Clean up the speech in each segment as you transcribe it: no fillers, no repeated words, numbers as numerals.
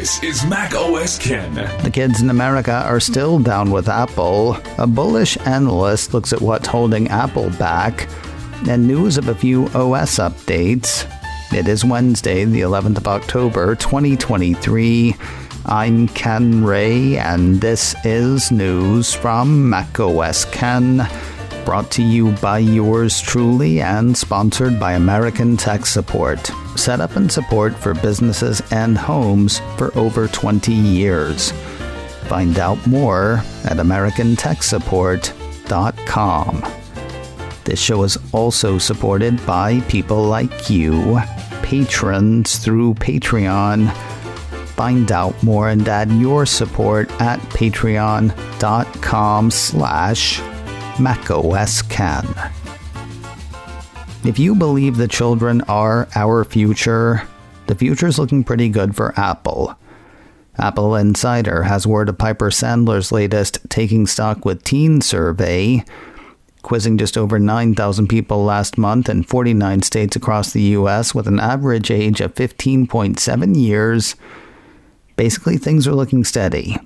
This is macOS Ken. The kids in America are still down with Apple. A bullish analyst looks at what's holding Apple back, and news of a few OS updates. It is Wednesday, the 11th of October, 2023. I'm Ken Ray, and this is news from macOS Ken, brought to you by yours truly and sponsored by American Tech Support. Set up and support for businesses and homes for over 20 years. Find out more at americantechsupport.com. This show is also supported by people like you, patrons through Patreon. Find out more and add your support at patreon.com/macOSCan. If you believe the children are our future, the future's looking pretty good for Apple. Apple Insider has word of Piper Sandler's latest Taking Stock with Teens survey, quizzing just over 9,000 people last month in 49 states across the U.S. with an average age of 15.7 years. Basically, things are looking steady.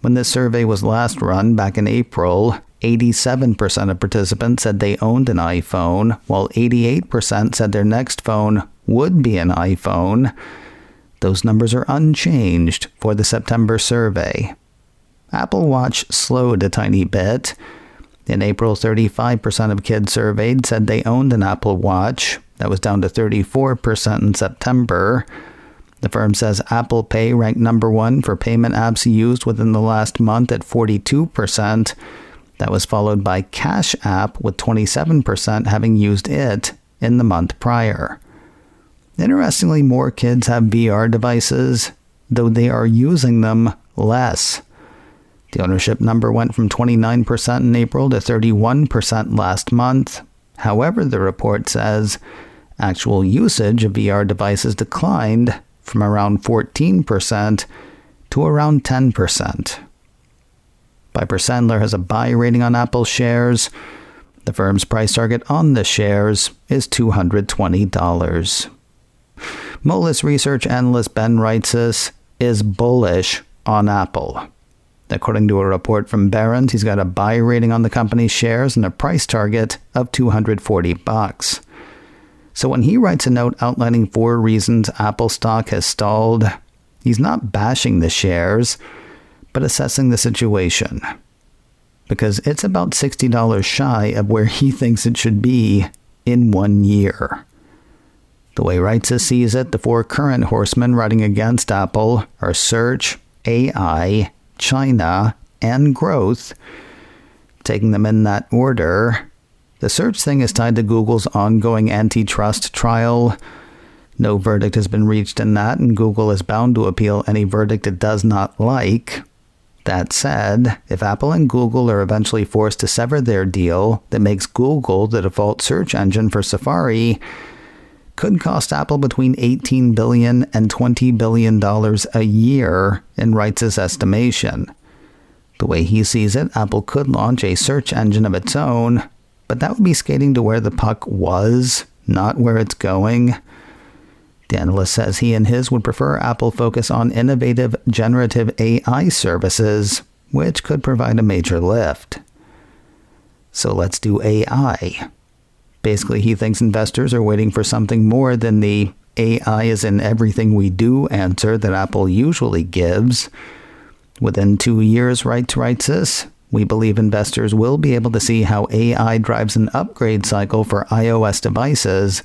When this survey was last run back in April, 87% of participants said they owned an iPhone, while 88% said their next phone would be an iPhone. Those numbers are unchanged for the September survey. Apple Watch slowed a tiny bit. In April, 35% of kids surveyed said they owned an Apple Watch. That was down to 34% in September. The firm says Apple Pay ranked number one for payment apps used within the last month at 42%. That was followed by Cash App, with 27% having used it in the month prior. Interestingly, more kids have VR devices, though they are using them less. The ownership number went from 29% in April to 31% last month. However, the report says actual usage of VR devices declined from around 14% to around 10%. Piper Sandler has a buy rating on Apple shares. The firm's price target on the shares is $220. Moelis research analyst Ben Reitzes is bullish on Apple. According to a report from Barron's, he's got a buy rating on the company's shares and a price target of $240. So when he writes a note outlining 4 reasons Apple stock has stalled, he's not bashing the shares, but assessing the situation. Because it's about $60 shy of where he thinks it should be in 1 year. The way Reitzes sees it, the 4 current horsemen riding against Apple are search, AI, China, and growth. Taking them in that order, the search thing is tied to Google's ongoing antitrust trial. No verdict has been reached in that, and Google is bound to appeal any verdict it does not like. That said, if Apple and Google are eventually forced to sever their deal that makes Google the default search engine for Safari, could cost Apple between $18 billion and $20 billion a year in Reitz's estimation. The way he sees it, Apple could launch a search engine of its own, but that would be skating to where the puck was, not where it's going. The analyst says he and his would prefer Apple focus on innovative generative AI services, which could provide a major lift. So let's do AI. Basically, he thinks investors are waiting for something more than the AI is in everything we do answer that Apple usually gives. Within 2 years, Reitzes, we believe investors will be able to see how AI drives an upgrade cycle for iOS devices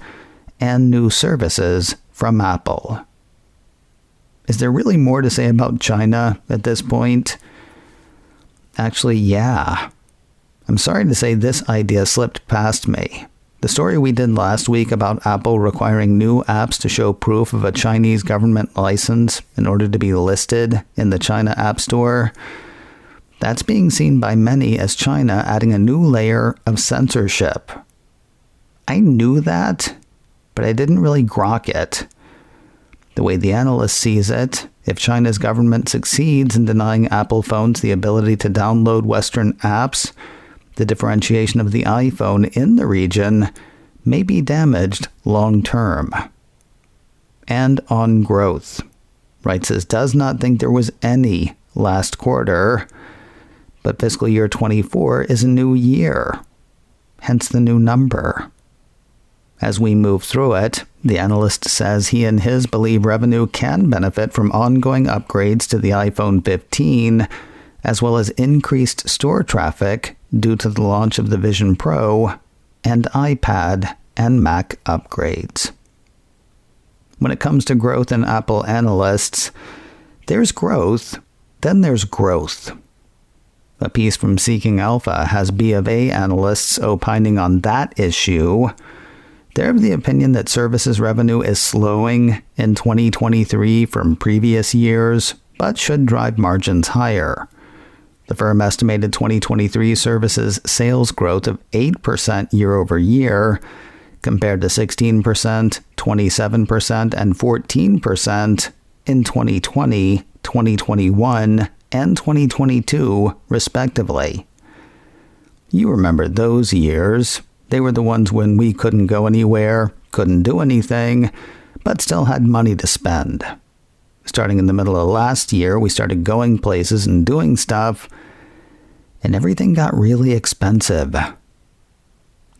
and new services from Apple. Is there really more to say about China at this point? Actually, yeah. I'm sorry to say this idea slipped past me. The story we did last week about Apple requiring new apps to show proof of a Chinese government license in order to be listed in the China App Store, that's being seen by many as China adding a new layer of censorship. I knew that, but I didn't really grok it. The way the analyst sees it, if China's government succeeds in denying Apple phones the ability to download Western apps, the differentiation of the iPhone in the region may be damaged long term. And on growth. Wright says does not think there was any last quarter, but fiscal year 24 is a new year, hence the new number. As we move through it, the analyst says he and his believe revenue can benefit from ongoing upgrades to the iPhone 15, as well as increased store traffic due to the launch of the Vision Pro and iPad and Mac upgrades. When it comes to growth in Apple analysts, there's growth, then there's growth. A piece from Seeking Alpha has BofA analysts opining on that issue. They're of the opinion that services revenue is slowing in 2023 from previous years, but should drive margins higher. The firm estimated 2023 services sales growth of 8% year over year, compared to 16%, 27%, and 14% in 2020, 2021, and 2022, respectively. You remember those years. They were the ones when we couldn't go anywhere, couldn't do anything, but still had money to spend. Starting in the middle of last year, we started going places and doing stuff, and everything got really expensive.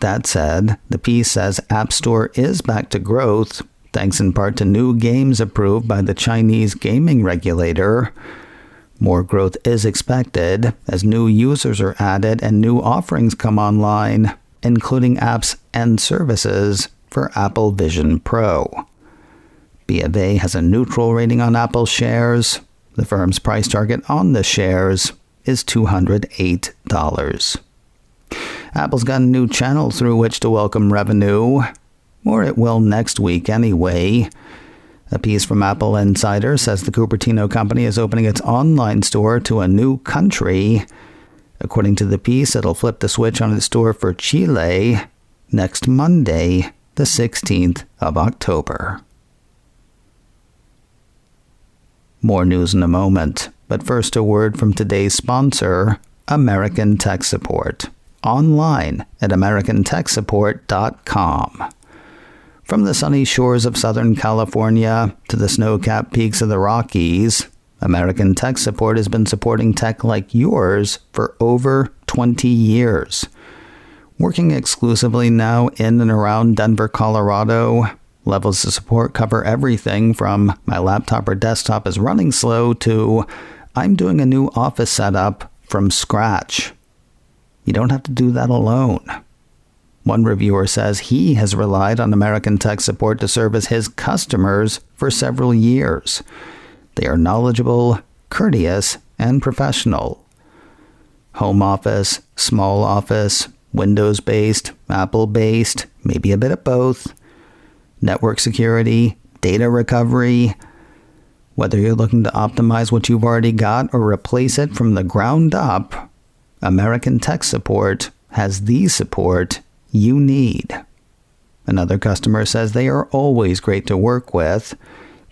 That said, the piece says App Store is back to growth, thanks in part to new games approved by the Chinese gaming regulator. More growth is expected as new users are added and new offerings come online, including apps and services for Apple Vision Pro. BofA has a neutral rating on Apple shares. The firm's price target on the shares is $208. Apple's got a new channel through which to welcome revenue, or it will next week anyway. A piece from Apple Insider says the Cupertino company is opening its online store to a new country. According to the piece, it'll flip the switch on its store for Chile next Monday, the 16th of October. More news in a moment, but first a word from today's sponsor, American Tech Support, online at americantechsupport.com. From the sunny shores of Southern California to the snow-capped peaks of the Rockies, American Tech Support has been supporting tech like yours for over 20 years. Working exclusively now in and around Denver, Colorado, levels of support cover everything from my laptop or desktop is running slow to I'm doing a new office setup from scratch. You don't have to do that alone. One reviewer says he has relied on American Tech Support to service his customers for several years. They are knowledgeable, courteous, and professional. Home office, small office, Windows-based, Apple-based, maybe a bit of both. Network security, data recovery. Whether you're looking to optimize what you've already got or replace it from the ground up, American Tech Support has the support you need. Another customer says they are always great to work with.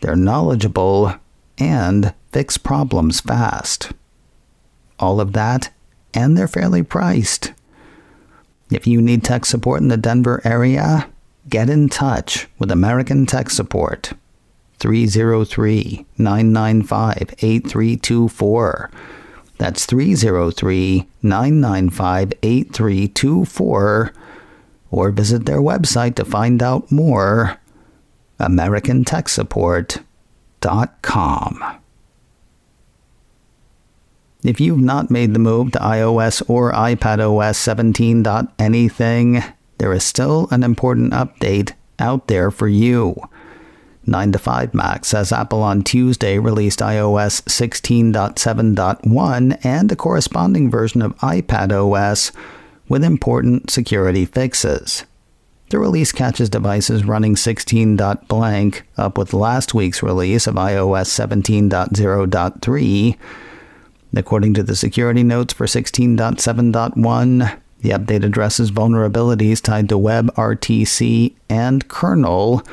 They're knowledgeable and fix problems fast. All of that, and they're fairly priced. If you need tech support in the Denver area, get in touch with American Tech Support. 303-995-8324. That's 303-995-8324. Or visit their website to find out more. AmericanTechSupport.com. If you've not made the move to iOS or iPadOS 17. anything, there is still an important update out there for you. 9to5Mac says Apple on Tuesday released iOS 16.7.1 and a corresponding version of iPadOS with important security fixes. The release catches devices running 16.blank up with last week's release of iOS 17.0.3. According to the security notes for 16.7.1, the update addresses vulnerabilities tied to WebRTC and kernel.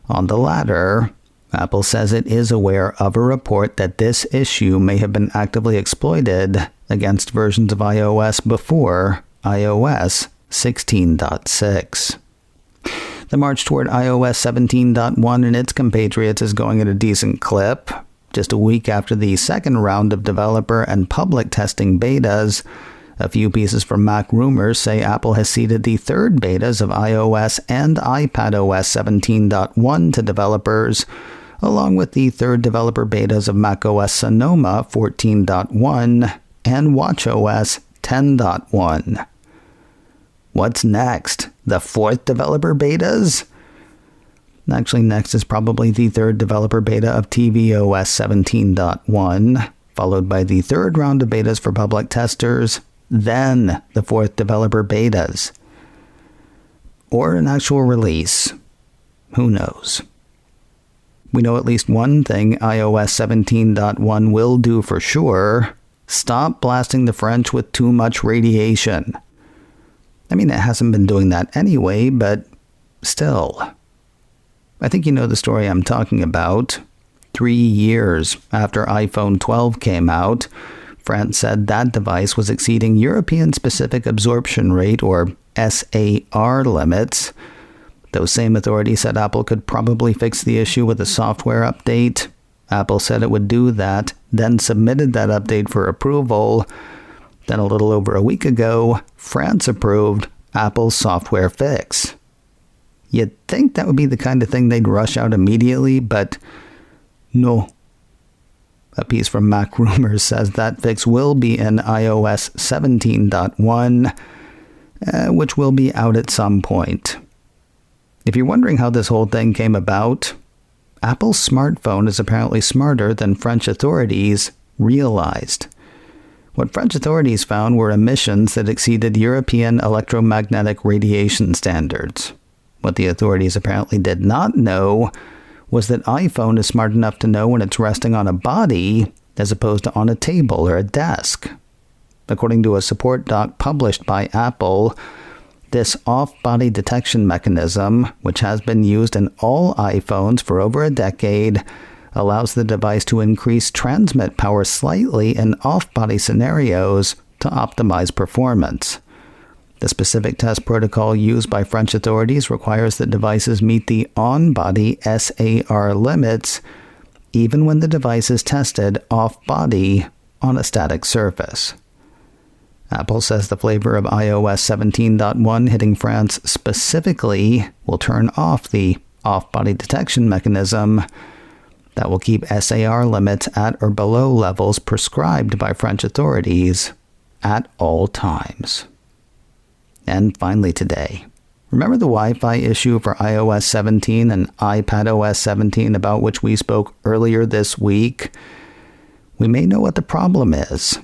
On the latter, Apple says it is aware of a report that this issue may have been actively exploited against versions of iOS before iOS 16.6. The march toward iOS 17.1 and its compatriots is going at a decent clip. Just a week after the second round of developer and public testing betas, a few pieces from Mac Rumors say Apple has seeded the third betas of iOS and iPadOS 17.1 to developers, along with the third developer betas of macOS Sonoma 14.1 and watchOS 10.1. What's next? The fourth developer betas? Actually, next is probably the third developer beta of tvOS 17.1, followed by the third round of betas for public testers, then the fourth developer betas. Or an actual release. Who knows? We know at least one thing iOS 17.1 will do for sure. Stop blasting the French with too much radiation. I mean, it hasn't been doing that anyway, but still. I think you know the story I'm talking about. 3 years after iPhone 12 came out, France said that device was exceeding European-specific absorption rate, or SAR, limits. Those same authorities said Apple could probably fix the issue with a software update. Apple said it would do that, then submitted that update for approval. Then a little over a week ago, France approved Apple's software fix. You'd think that would be the kind of thing they'd rush out immediately, but no. A piece from Mac Rumors says that fix will be in iOS 17.1, which will be out at some point. If you're wondering how this whole thing came about, Apple's smartphone is apparently smarter than French authorities realized. What French authorities found were emissions that exceeded European electromagnetic radiation standards. What the authorities apparently did not know was that iPhone is smart enough to know when it's resting on a body as opposed to on a table or a desk. According to a support doc published by Apple, this off-body detection mechanism, which has been used in all iPhones for over a decade, allows the device to increase transmit power slightly in off-body scenarios to optimize performance. The specific test protocol used by French authorities requires that devices meet the on-body SAR limits, even when the device is tested off-body on a static surface. Apple says the flavor of iOS 17.1 hitting France specifically will turn off the off-body detection mechanism that will keep SAR limits at or below levels prescribed by French authorities at all times. And finally today, remember the Wi-Fi issue for iOS 17 and iPadOS 17 about which we spoke earlier this week? We may know what the problem is.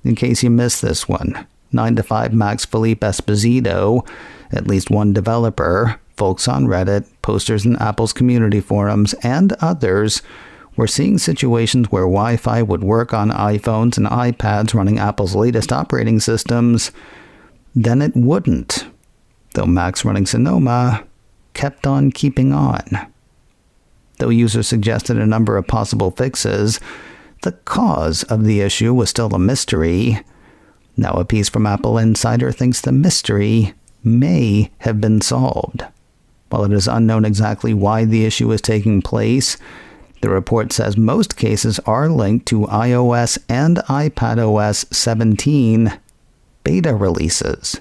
In case you missed this one, 9 to 5 Mac's Philippe Esposito, at least one developer, folks on Reddit, posters in Apple's community forums, and others were seeing situations where Wi-Fi would work on iPhones and iPads running Apple's latest operating systems, then it wouldn't, though Macs running Sonoma kept on keeping on. Though users suggested a number of possible fixes, the cause of the issue was still a mystery. Now a piece from Apple Insider thinks the mystery may have been solved. While it is unknown exactly why the issue is taking place, the report says most cases are linked to iOS and iPadOS 17 beta releases.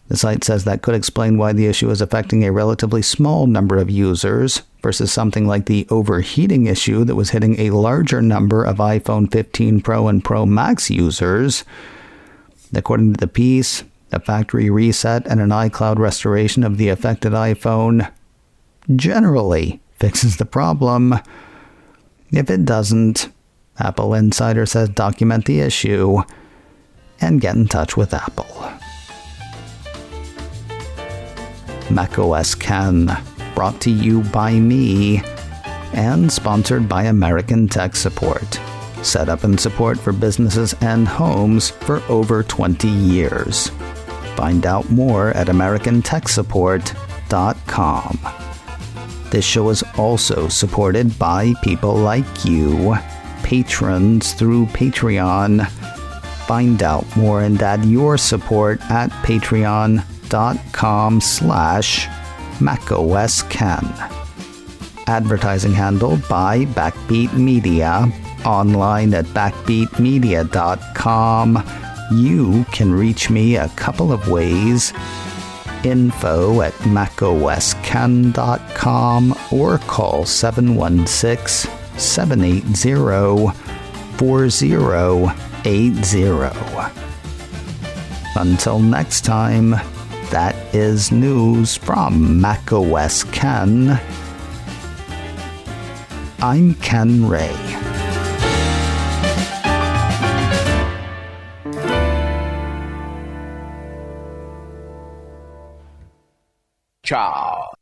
The site says that could explain why the issue is affecting a relatively small number of users versus something like the overheating issue that was hitting a larger number of iPhone 15 Pro and Pro Max users. According to the piece, a factory reset and an iCloud restoration of the affected iPhone generally fixes the problem. If it doesn't, Apple Insider says document the issue and get in touch with Apple. macOS Ken, brought to you by me and sponsored by American Tech Support. Set up and support for businesses and homes for over 20 years. Find out more at americantechsupport.com. This show is also supported by people like you, patrons through Patreon. Find out more and add your support at patreon.com/ macOS Ken. Advertising handled by Backbeat Media, online at backbeatmedia.com. You can reach me a couple of ways. Info at macosken.com or call 716-780-4080. Until next time, that is news from macOS Ken. I'm Ken Ray. Ciao.